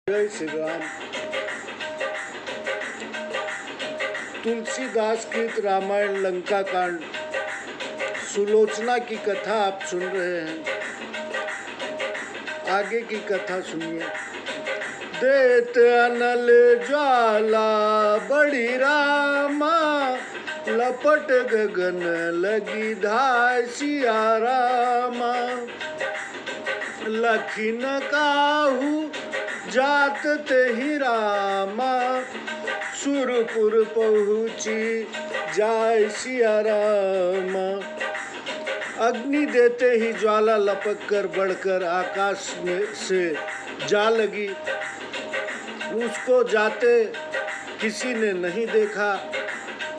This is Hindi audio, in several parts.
जय श्री राम। तुलसीदास कृत रामायण लंका कांड सुलोचना की कथा आप सुन रहे हैं। आगे की कथा सुनिए। देत अनल ज्वाला बड़ी रामा, लपट गगन लगी धाय सिया रामा। लखिन काहू जात ते ही रामा, सुरपुर पहुँची जाय सिया रामा। अग्नि देते ही ज्वाला लपक कर बढ़कर आकाश में से जा लगी। उसको जाते किसी ने नहीं देखा।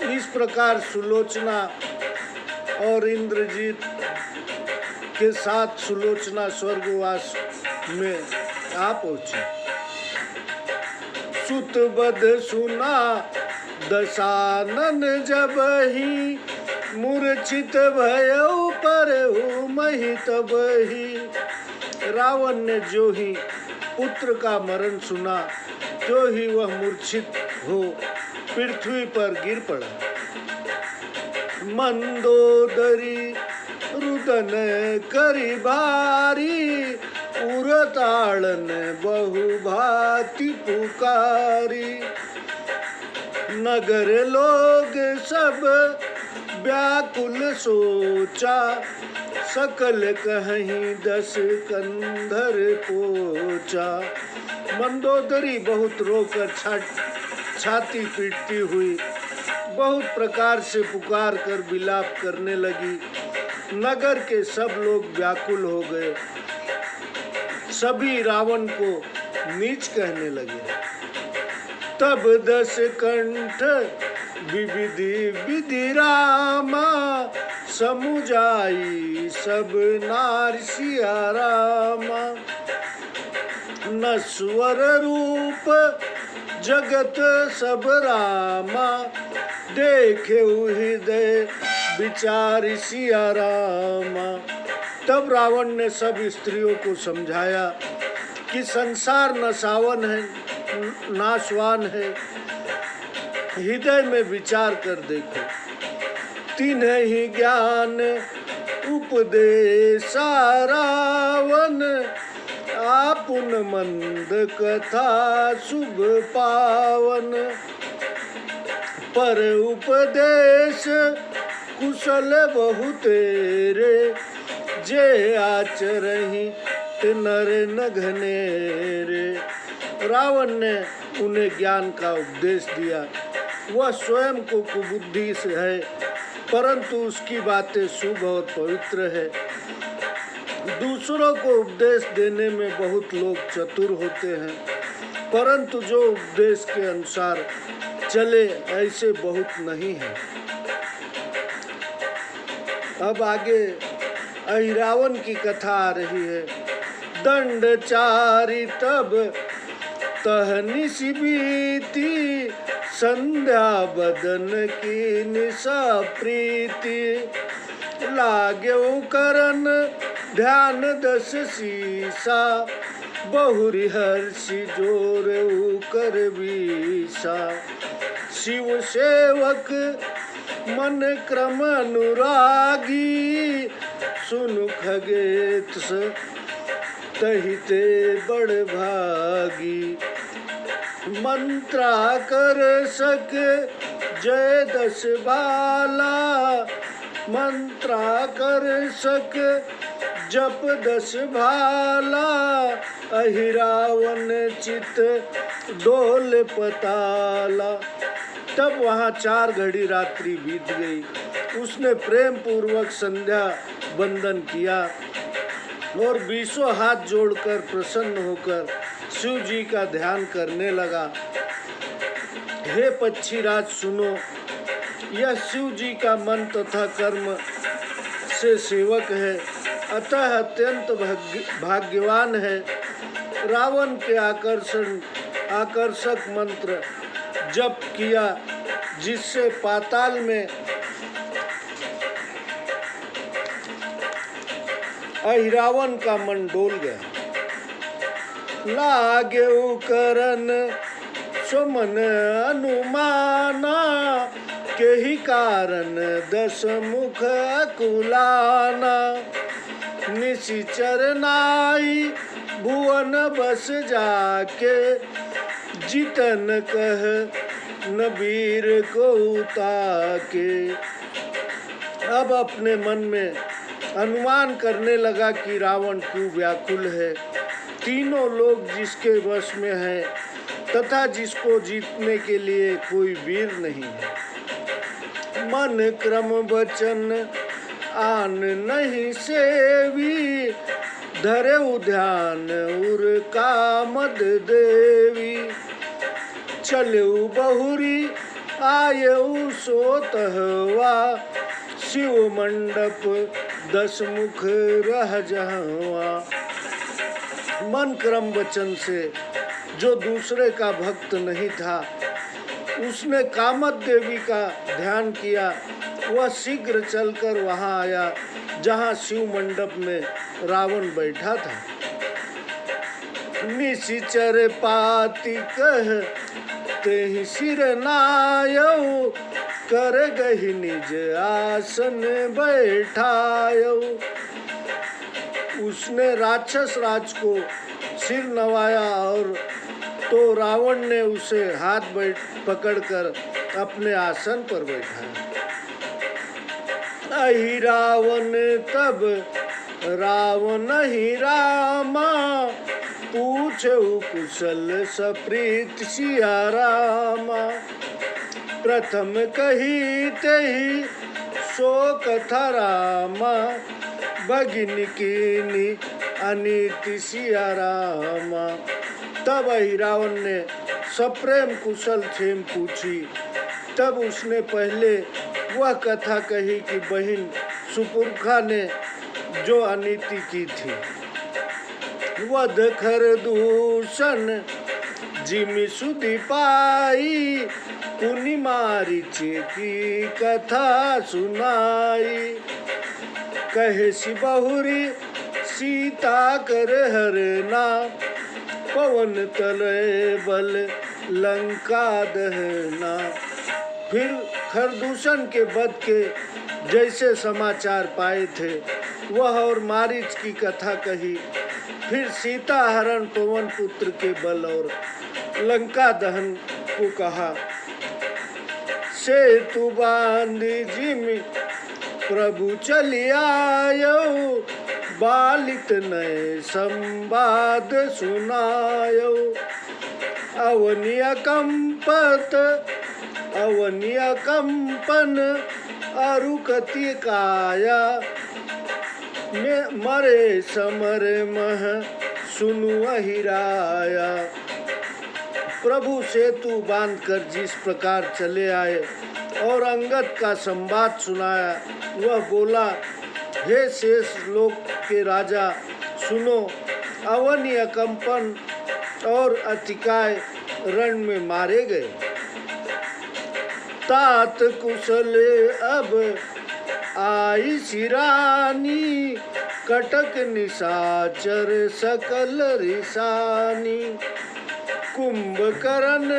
इस प्रकार सुलोचना और इंद्रजीत के साथ सुलोचना स्वर्गवास में आ पहुंची। सुत बध सुना दशानन जब ही, मूर्छित भयउ परहु महि तब ही। रावण ने जो ही पुत्र का मरण सुना, तो ही वह मूर्छित हो पृथ्वी पर गिर पड़ा। मंदोदरी रुदन करी भारी, उरताड़न बहु भांति पुकारी। नगर लोग सब व्याकुल सोचा, सकल कहीं दस कंधर पोचा। मंदोदरी बहुत रोकर छाती पीटती हुई बहुत प्रकार से पुकार कर विलाप करने लगी। नगर के सब लोग व्याकुल हो गए। सभी रावण को नीच कहने लगे। तब दस कंठ विविधि विधि रामा, समुझाई सब नार सिया रामा। नश्वर रूप जगत सब रामा, देखे हृदय विचार सिया रामा। तब रावण ने सब स्त्रियों को समझाया कि संसार नशावन है, नाशवान है। हृदय में विचार कर देखो। तिन्ह ही ज्ञान उपदेशा रावण, आपुन मंद कथा शुभ पावन। पर उपदेश कुशल बहु तेरे, जे आचरहि नर न घनेरे। रावण ने उन्हें ज्ञान का उपदेश दिया। वह स्वयं को कुबुद्धि से है, परंतु उसकी बातें शुभ और पवित्र है। दूसरों को उपदेश देने में बहुत लोग चतुर होते हैं, परंतु जो उपदेश के अनुसार चले ऐसे बहुत नहीं है। अब आगे अहिरावण की कथा आ रही है। दंड चारी तब तहनि बीती, संध्या बदन की निशा प्रीति। लाग्यो करन ध्यान दस सीसा, बहुरी हर्षि जोर कर बीसा। शिव सेवक मन क्रम अनुरागी, सुनु खगेत तहिते बड़ भागी। मंत्रा कर सक जय दस बाला, मंत्रा कर सक जप दस भाला। अहिरावण चित डोल पताला। तब वहाँ 4 घड़ी रात्रि बीत गई। उसने प्रेम पूर्वक संध्या बंदन किया और 20 हाथ जोड़कर प्रसन्न होकर शिव जी का ध्यान करने लगा। हे पक्षीराज सुनो, यह शिव जी का मन तथा कर्म से सेवक है, अतः अत्यंत भाग्यवान है। रावण के आकर्षक मंत्र जप किया, जिससे पाताल में अहिरावण का मन डोल गया। लागेउ करन सुमन अनुमाना, केहि कारण दस मुख अकुलाना। निशिचर नाई भुवन बस जाके, जितन कह न वीर को ताके। अब अपने मन में अनुमान करने लगा कि रावण क्यों व्याकुल है। तीनों लोग जिसके वश में है तथा जिसको जीतने के लिए कोई वीर नहीं है। मन क्रम वचन आन नहीं सेवी, धरे ध्यान उर कामद देवी। चलऊ बहुरी आयऊ सोतहवा, शिव मंडप दस मुख रह जहवा। मन क्रम वचन से जो दूसरे का भक्त नहीं था, उसने कामद देवी का ध्यान किया। वह शीघ्र चलकर वहां आया जहां शिव मंडप में रावण बैठा था। निशिचर पाति कह तेहि सिर नायऊ, कर गहि निज आसन बैठायऊ। उसने राक्षस राज को सिर नवाया और तो रावण ने उसे हाथ पकड़कर अपने आसन पर बैठाया। अहि रावण तब रावण ही रामा, पूछऊ कुशल सप्रीत सिया रामा। प्रथम कही तेहि सो कथा रामा, भगिनी कीनी अनीति सिया रामा। तब ही रावण ने सप्रेम कुशल क्षेम पूछी। तब उसने पहले वह कथा कही कि बहन सुपुरखा ने जो अनीति की थी। वध खर दूषण जिमि सुधि पाई, पुनि मारीच की कथा सुनाई। कहे सि बहुरी सीता कर हरना, पवन तले बल लंका दहना। फिर खरदूषण के वध के जैसे समाचार पाए थे वह और मारीच की कथा कही। फिर सीता हरण, पवन पुत्र के बल और लंका दहन को कहा। सेतु बांधी जिमि प्रभु चली आयो, बालित नए संवाद सुनायो। अवनिया कंपत अवनिया कंपन, अरुकति काया। मरे समर मह सुनु अहिराया। प्रभु सेतु बांधकर जिस प्रकार चले आए और अंगद का संवाद सुनाया, वह बोला, हे शेष लोक के राजा सुनो, अवनीय कंपन और अतिकाय रण में मारे गए। तात कुशल अब आई सिरानी, कटक निशाचर सकल रिसानी। कुंभकर्ण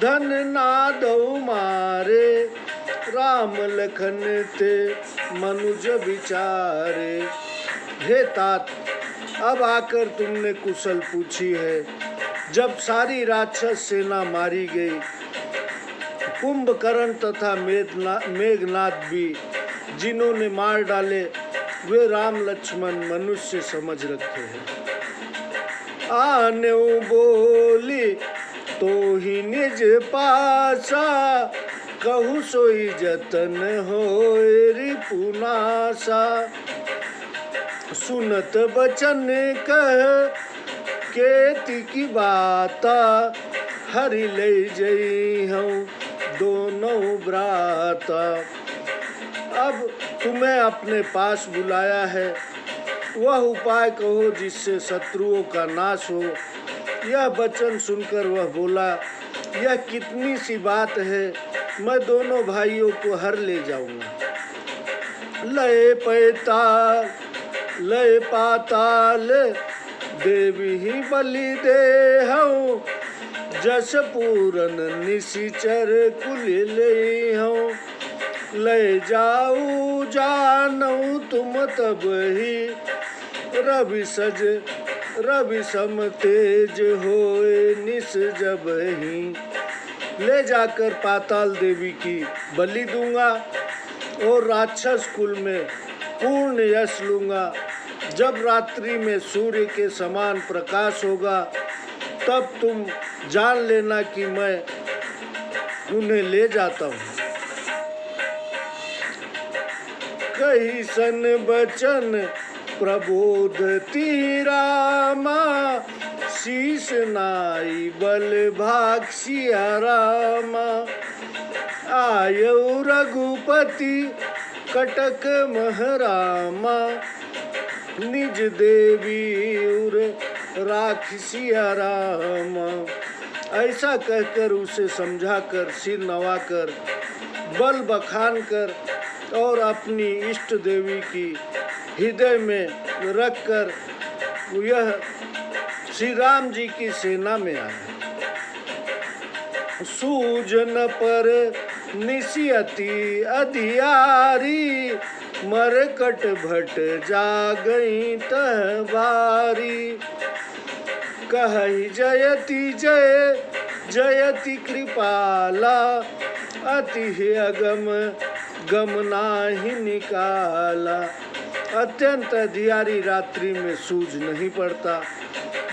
धन नादौ मारे, राम लखन ते मनुज विचारे। हे तात, अब आकर तुमने कुशल पूछी है। जब सारी राक्षस सेना मारी गई, कुंभकर्ण तथा मेघनाद भी जिन्होंने मार डाले, वे राम लक्ष्मण मनुष्य समझ रखे हैं। आने बोली तो ही निज पासा, कहु सोई जतन होए रिपुनासा। सुनत बचन कह केति की बाता, हरि ले जई हूँ दोनों भ्राता। अब तुम्हें अपने पास बुलाया है, वह उपाय कहो जिससे शत्रुओं का नाश हो। यह वचन सुनकर वह बोला, यह कितनी सी बात है, मैं दोनों भाइयों को हर ले जाऊंगा। लय पाताल देवी ही बलि देहऊँ जस पूरन निशिचर कुल ले हूँ। ले जाऊ जानऊ तुम तब ही रवि सम तेज होए निस जब ही। ले जाकर पाताल देवी की बलि दूंगा और राक्षस कुल में पूर्ण यश लूंगा। जब रात्रि में सूर्य के समान प्रकाश होगा तब तुम जान लेना कि मैं उन्हें ले जाता हूँ। कही सन बचन प्रबोधती रामा शीश नाई बल भाग सिया रामा। आयु रघुपति कटक महरामा निज देवी उर राख सिया रामा। ऐसा कहकर उसे समझाकर सिर नवाकर बल बखान कर और अपनी इष्ट देवी की हृदय में रखकर यह श्री राम जी की सेना में आया। सूजन पर निशियति अधियारी मरकट भट जा गई तह बारी। कहि जयति जय जयति कृपाला अति अगम गम नाही निकाला। अत्यंत अधियारी रात्रि में सूझ नहीं पड़ता।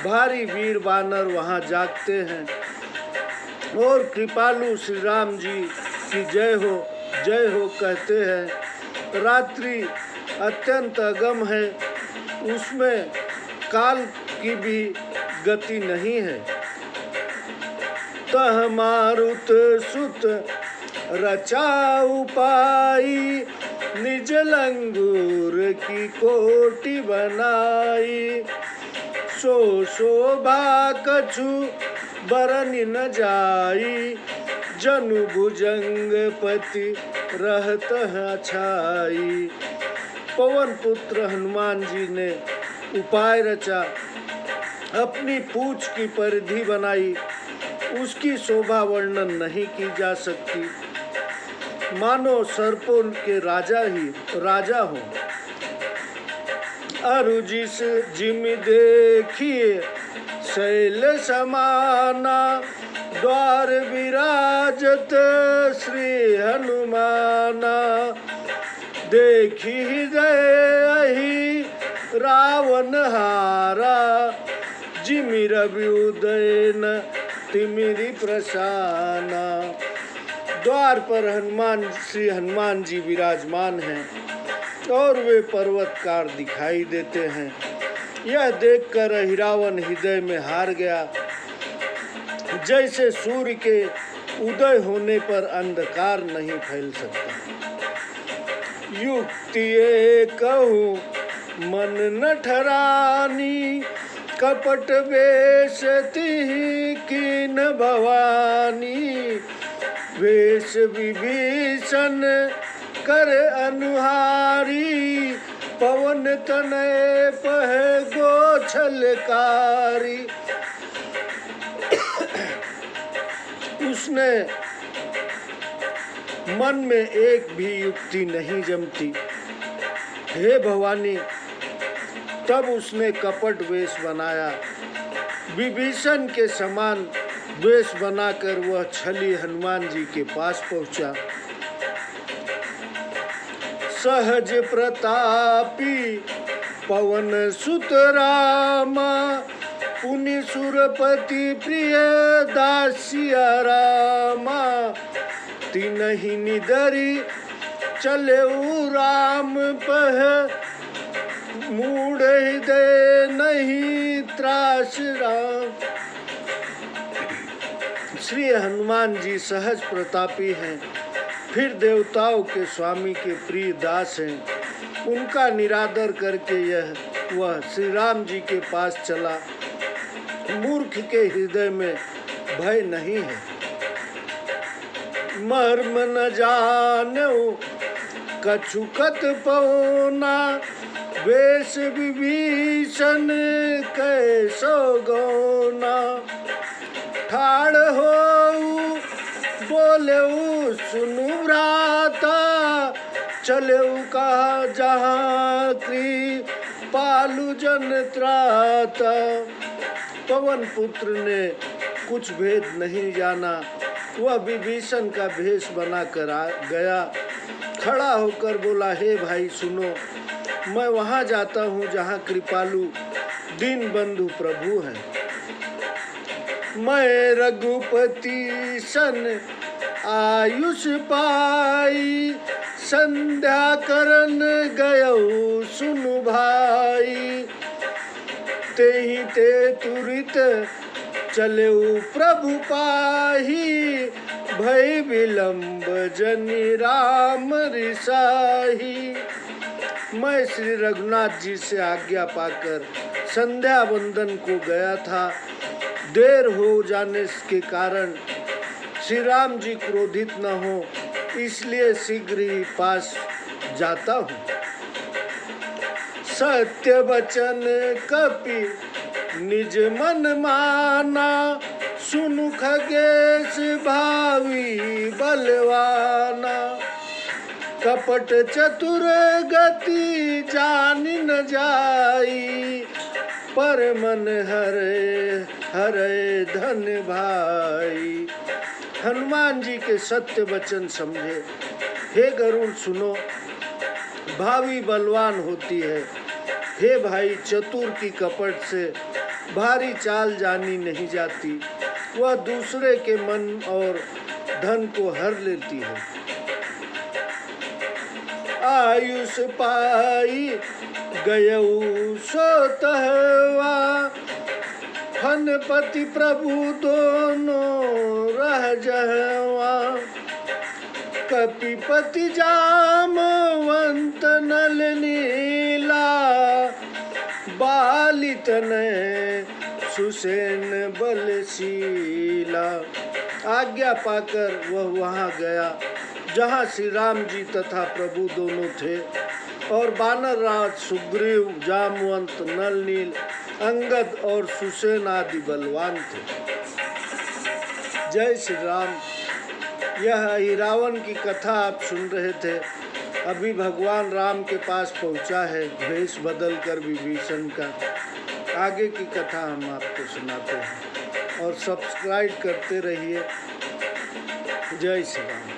भारी वीर बानर वहाँ जागते हैं और कृपालु श्री राम जी की जय हो कहते हैं। रात्रि अत्यंत अगम है, उसमें काल की भी गति नहीं है। तह मारुत सुत रचा उपाई निज लंगूर की कोटि बनाई। सो शोभा कछु बरन न जाई जनु भुजंग पति रहत छाई। पवन पुत्र हनुमान जी ने उपाय रचा, अपनी पूंछ की परिधि बनाई। उसकी शोभा वर्णन नहीं की जा सकती, मानो सर्पों के राजा हो। अरु जिस जिम देखिए शैल समाना द्वार विराजत श्री हनुमाना। देखी हृदय रावण हारा जिमि रवि उदयन तिमिरि प्रसाना। द्वार पर श्री हनुमान जी विराजमान हैं और वे पर्वतकार दिखाई देते हैं। यह देखकर हिरावन हृदय में हार गया। जैसे सूर्य के उदय होने पर अंधकार नहीं फैल सकता। युक्ति कहूँ मन न ठरानी कपट वेशति कीन भवानी। वेश विभीषण कर अनुहारी पवन तनय पह गोछलकारी। उसने मन में एक भी युक्ति नहीं जमती। हे भवानी, तब उसने कपट वेश बनाया। विभीषण के समान वेश बनाकर वह छली हनुमान जी के पास पहुंचा। सहज प्रतापी पवन सुत रामा पुनि सुरपति प्रिय दासिया रामा। तिनहि निदरी चले राम पह मूढ़ हृदय नहीं त्रास राम। श्री हनुमान जी सहज प्रतापी हैं, फिर देवताओं के स्वामी के प्रिय दास हैं। उनका निरादर करके वह श्री राम जी के पास चला। मूर्ख के हृदय में भय नहीं है। मर्म न जानो कछु कत पौना वेश विभीषण कैसो गौना, ठाड़ हो बोले सुनु भ्राता, चले कहा जहाँ कृपालु जन त्राता। पवन पुत्र ने कुछ भेद नहीं जाना, वह विभीषण का भेष बना कर आ गया। खड़ा होकर बोला, हे भाई सुनो, मैं वहाँ जाता हूँ जहाँ कृपालु दीन बंधु प्रभु हैं। मैं रघुपति सन आयुष पाई, संध्या करन गयऊ सुनु भाई। तेहि ते तुरित चलेऊ प्रभु पाही, भय विलंब जनि राम रिसाही। मैं श्री रघुनाथ जी से आज्ञा पाकर संध्या वंदन को गया था। देर हो जाने के कारण श्री राम जी क्रोधित न हो, इसलिए शीघ्र ही पास जाता हूँ। सत्य वचन कपि निज मन माना, सुनु खगेश भावी बलवाना। कपट चतुर गति जानि न जाई, पर मन हरे हरे धन भाई। हनुमान जी के सत्य वचन समझे। हे गरुड़ सुनो, भावी बलवान होती है। हे भाई, चतुर की कपट से भारी चाल जानी नहीं जाती, वह दूसरे के मन और धन को हर लेती है। आयुष पाई गयऊ सोतहवा, फनपति प्रभु दोनों रह जहवा। कपिपति जामवंत नल नीला, बालितन सुसेन बलशीला। आज्ञा पाकर वह वहाँ गया जहाँ श्री राम जी तथा प्रभु दोनों थे, और वानर राज सुग्रीव, जामवंत, नल नील, अंगद और सुसेन आदि बलवान थे। जय श्री राम। यह रावण की कथा आप सुन रहे थे। अभी भगवान राम के पास पहुंचा है भेष बदल कर विभीषण का। आगे की कथा हम आपको सुनाते हैं और सब्सक्राइब करते रहिए। जय श्री राम।